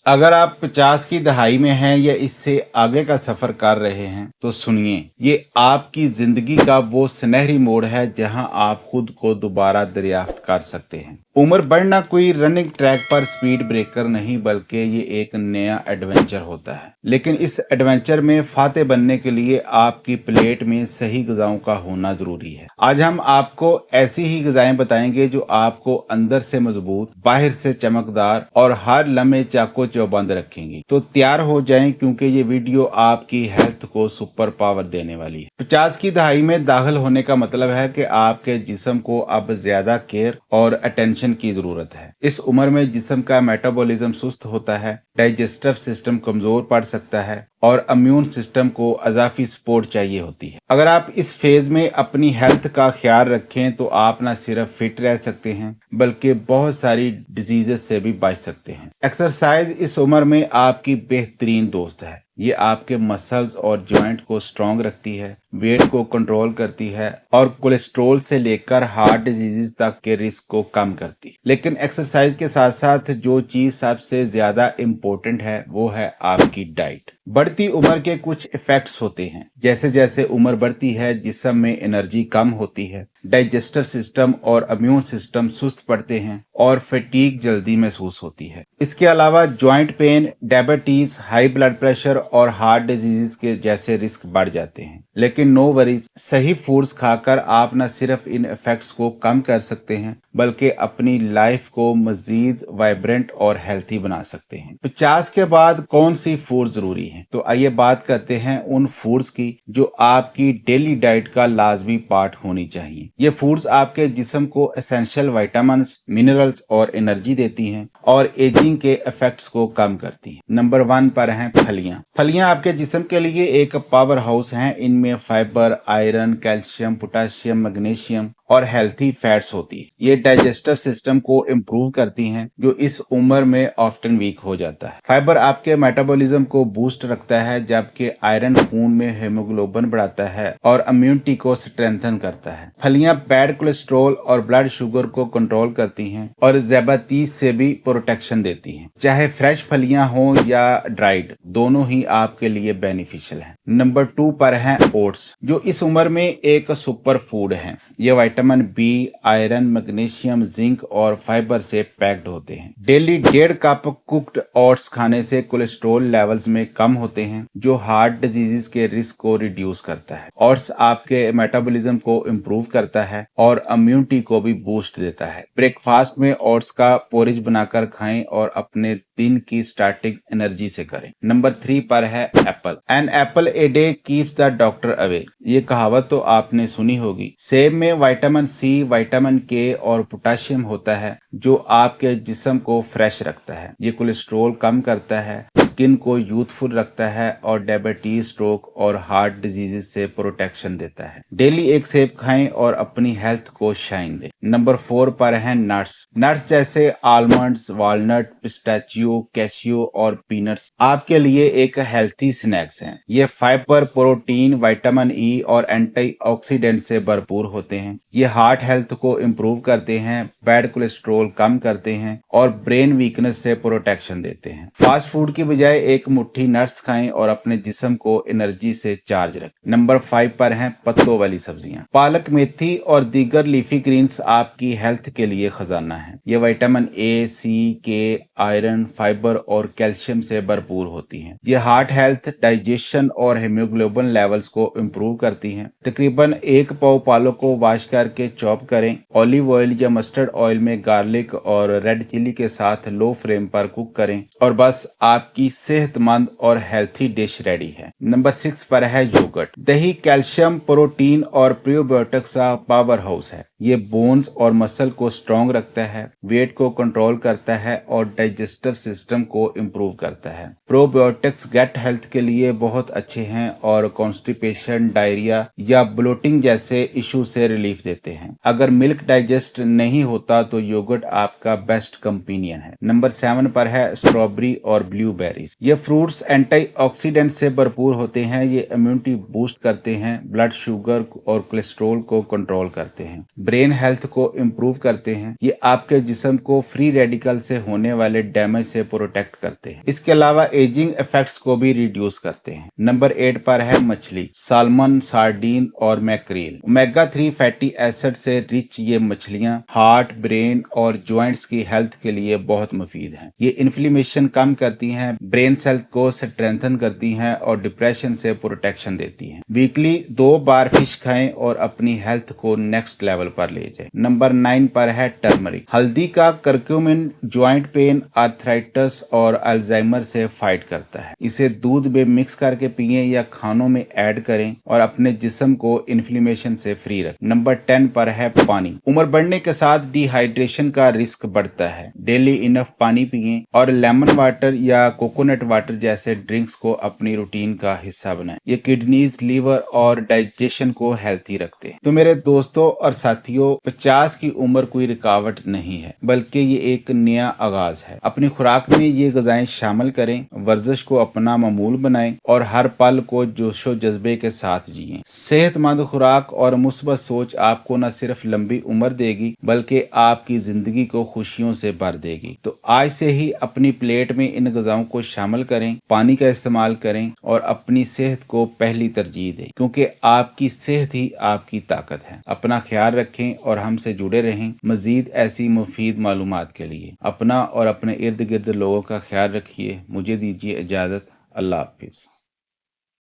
अगर आप 50 की दहाई में हैं या इससे आगे का सफर कर रहे हैं तो सुनिए, ये आपकी जिंदगी का वो सुनहरी मोड़ है जहां आप खुद को दोबारा दरियाफ्त कर सकते हैं। उम्र बढ़ना कोई रनिंग ट्रैक पर स्पीड ब्रेकर नहीं, बल्कि ये एक नया एडवेंचर होता है। लेकिन इस एडवेंचर में फाते बनने के लिए आपकी प्लेट में सही ग़िज़ाओं का होना जरूरी है। आज हम आपको ऐसी ही ग़िज़ाएं बताएंगे जो आपको अंदर से मजबूत, बाहर से चमकदार और हर लम्हे चाको चौबंद रखेंगी। तो तैयार हो जाएं, क्योंकि ये वीडियो आपकी हेल्थ को सुपर पावर देने वाली है। 50 की दहाई में दाखिल होने का मतलब है कि आपके जिस्म को अब ज्यादा केयर और अटेंशन की जरूरत है। इस उम्र में जिस्म का मेटाबॉलिज्म सुस्त होता है, डाइजेस्टिव सिस्टम कमजोर पड़ सकता है और इम्यून सिस्टम को अजाफी सपोर्ट चाहिए होती है। अगर आप इस फेज में अपनी हेल्थ का ख्याल रखें तो आप न सिर्फ फिट रह सकते हैं, बल्कि बहुत सारी डिजीजेस से भी बच सकते हैं। एक्सरसाइज इस उम्र में आपकी बेहतरीन दोस्त है। ये आपके मसल्स और जॉइंट को स्ट्रॉन्ग रखती है, वेट को कंट्रोल करती है और कोलेस्ट्रॉल से लेकर हार्ट डिजीज तक के रिस्क को कम करती है। लेकिन एक्सरसाइज के साथ साथ जो चीज सबसे ज्यादा इम्पोर्टेंट है वो है आपकी डाइट। बढ़ती उम्र के कुछ इफेक्ट्स होते हैं। जैसे जैसे उम्र बढ़ती है जिस्म में एनर्जी कम होती है, डाइजेस्टिव सिस्टम और इम्यून सिस्टम सुस्त पड़ते हैं और फटीग जल्दी महसूस होती है। इसके अलावा joint pain, diabetes, high blood pressure और हार्ट डिजीज के जैसे रिस्क बढ़ जाते हैं। लेकिन नो वरीज, सही फूड्स खाकर आप न सिर्फ इन इफेक्ट्स को कम कर सकते हैं, बल्कि अपनी लाइफ को मजीद वाइब्रेंट और हेल्थी बना सकते हैं। 50 के बाद कौन सी फूड जरूरी है? तो आइए बात करते हैं उन फूड्स की जो आपकी डेली डाइट का लाजमी पार्ट होनी चाहिए। ये फूड्स आपके जिस्म को एसेंशियल विटामिन्स, मिनरल्स और एनर्जी देती हैं और एजिंग के इफेक्ट्स को कम करती हैं। नंबर 1 पर हैं फलियां। फलियां आपके जिस्म के लिए एक पावर हाउस हैं। इनमें fibre, iron, calcium, potassium, magnesium और हेल्थी फैट्स होती है। ये डाइजेस्टिव सिस्टम को इम्प्रूव करती हैं, जो इस उम्र में ऑफ्टन वीक हो जाता है। फाइबर आपके मेटाबॉलिज्म को बूस्ट रखता है, जबकि आयरन खून में हीमोग्लोबिन बढ़ाता है और इम्यूनिटी को स्ट्रेंथन करता है। फलियां बैड कोलेस्ट्रॉल और ब्लड शुगर को कंट्रोल करती हैं और ज़्यादतीस से भी प्रोटेक्शन देती हैं। चाहे फ्रेश फलियां हों या ड्राइड, दोनों ही आपके लिए बेनिफिशियल हैं। नंबर 2 पर हैं ओट्स, जो इस उम्र में एक सुपर फूड है। ये vitamin B, iron, magnesium, zinc और फाइबर से पैक्ड होते हैं। डेली 1.5 कप कुक्ड ओट्स खाने से कोलेस्ट्रॉल लेवल्स में कम होते हैं, जो हार्ट डिजीज के रिस्क को रिड्यूस करता है। ओट्स आपके मेटाबॉलिज्म को इम्प्रूव करता है और इम्यूनिटी को भी बूस्ट देता है। ब्रेकफास्ट में ओट्स का पोरिज बनाकर खाएं और अपने दिन की स्टार्टिंग एनर्जी से करें। नंबर 3 पर है apple. An apple a day keeps the doctor away. ये कहावत तो आपने सुनी होगी। सेब में विटामिन सी, विटामिन के और पोटेशियम होता है, जो आपके जिस्म को फ्रेश रखता है। ये कोलेस्ट्रॉल कम करता है, स्किन को यूथफुल रखता है और डायबिटीज, स्ट्रोक और हार्ट डिजीज से प्रोटेक्शन देता है। डेली एक सेब खाएं और अपनी हेल्थ को शाइन दें। नंबर 4 पर है नट्स। नट्स जैसे आलमंड्स, वालनट, पिस्ताचियो, कैशियो और पीनट्स आपके लिए एक हेल्थी स्नैक्स हैं। ये फाइबर, प्रोटीन, विटामिन ई और एंटीऑक्सीडेंट से भरपूर होते हैं। ये हार्ट हेल्थ को इम्प्रूव करते हैं, बैड कोलेस्ट्रॉल कम करते हैं और ब्रेन वीकनेस से प्रोटेक्शन देते हैं। फास्ट फूड की बजाय एक मुट्ठी नट्स खाएं और अपने जिस्म को एनर्जी से चार्ज रखें। नंबर 5 पर हैं पत्तों वाली सब्जियां। पालक, मेथी और दीगर लीफी ग्रीन्स आपकी हेल्थ के लिए खजाना है। ये विटामिन ए, सी, के, आयरन, फाइबर और कैल्शियम से भरपूर होती हैं। ये हार्ट हेल्थ, डाइजेशन और हीमोग्लोबिन लेवल्स को इम्प्रूव करती हैं। तकरीबन 1 पाव पालक को वॉश करके चॉप करें। ऑलिव ऑयल या मस्टर्ड ऑयल में गार्लिक और रेड चिली के साथ लो फ्लेम पर कुक करें और बस आपकी सेहतमंद और हेल्थी डिश रेडी है। नंबर 6 पर है योगर्ट। दही कैल्शियम, प्रोटीन और प्रीबायोटिक्स का पावर हाउस है। ये बोन्स और मसल को स्ट्रॉन्ग रखता है, वेट को कंट्रोल करता है और डाइजेस्टिव सिस्टम को इम्प्रूव करता है। प्रोबायोटिक्स गट हेल्थ के लिए बहुत अच्छे हैं और कॉन्स्टिपेशन, डायरिया या ब्लोटिंग जैसे इशू से रिलीफ देते हैं। अगर मिल्क डाइजेस्ट नहीं होता तो योगर्ट आपका बेस्ट कंपेनियन है। नंबर 7 पर है स्ट्रॉबेरी और ब्लूबेरी। बेरीज। ये फ्रूट्स एंटीऑक्सीडेंट से भरपूर होते हैं। ये इम्यूनिटी बूस्ट करते हैं, ब्लड शुगर और कोलेस्ट्रॉल को कंट्रोल करते हैं, ब्रेन हेल्थ को इम्प्रूव करते हैं। ये आपके जिस्म को फ्री रेडिकल से होने वाले डैमेज से प्रोटेक्ट करते हैं। इसके अलावा एजिंग इफेक्ट्स को भी रिड्यूस करते हैं। नंबर 8 पर है मछली, सालमन, सार्डीन और मैक्रील। ओमेगा 3 फैटी एसिड से रिच ये मछलियां हार्ट, ब्रेन और जॉइंट्स की हेल्थ के लिए बहुत मुफीद हैं। ये इन्फ्लेमेशन कम करती हैं, ब्रेन सेल्स को स्ट्रेंथन करती हैं और डिप्रेशन से प्रोटेक्शन देती हैं। वीकली 2 बार फिश खाएं और अपनी हेल्थ को नेक्स्ट लेवल पर ले जाएं। नंबर 9 पर है टर्मरिक। हल्दी का करक्यूमिन जॉइंट पेन, आर्थराइटिस और अल्जाइमर से फाइट करता है। इसे दूध में मिक्स करके पिएं या खानों में ऐड करें और अपने जिस्म को इन्फ्लेमेशन से फ्री रखें। नंबर 10 पर है पानी। उम्र बढ़ने के साथ डिहाइड्रेशन का रिस्क बढ़ता है। डेली इनफ पानी पिएं और लेमन वाटर या कोकोनट वाटर जैसे ड्रिंक्स को अपनी रूटीन का हिस्सा बनाएं। ये किडनीज, लीवर और डाइजेशन को हेल्थी रखते हैं। तो मेरे दोस्तों और साथियों, 50 की उम्र कोई रुकावट नहीं है, बल्कि ये एक नया आगाज है। अपनी खुराक में ये ग़िज़ाएं शामिल करें, वर्जिश को अपना मामूल बनाएं और हर पल को जोशो जज्बे के साथ जिएं। सेहतमंद खुराक और मुस्बत सोच आपको न सिर्फ लंबी उम्र देगी बल्कि आपकी जिंदगी को खुशियों से भर देगी। तो आज से ही अपनी प्लेट में इन ग़िज़ाओं को शामिल करें, पानी का इस्तेमाल करें और अपनी सेहत को पहली तरजीह दें, क्योंकि आपकी सेहत ही आपकी ताकत है। अपना ख्याल रखें और हमसे जुड़े रहें। मजीद ऐसी मुफीद मालूमात के लिए अपना और अपने इर्द गिर्द लोगों का ख्याल रखिए। मुझे दीजिए इजाज़त। अल्लाह हाफिज़।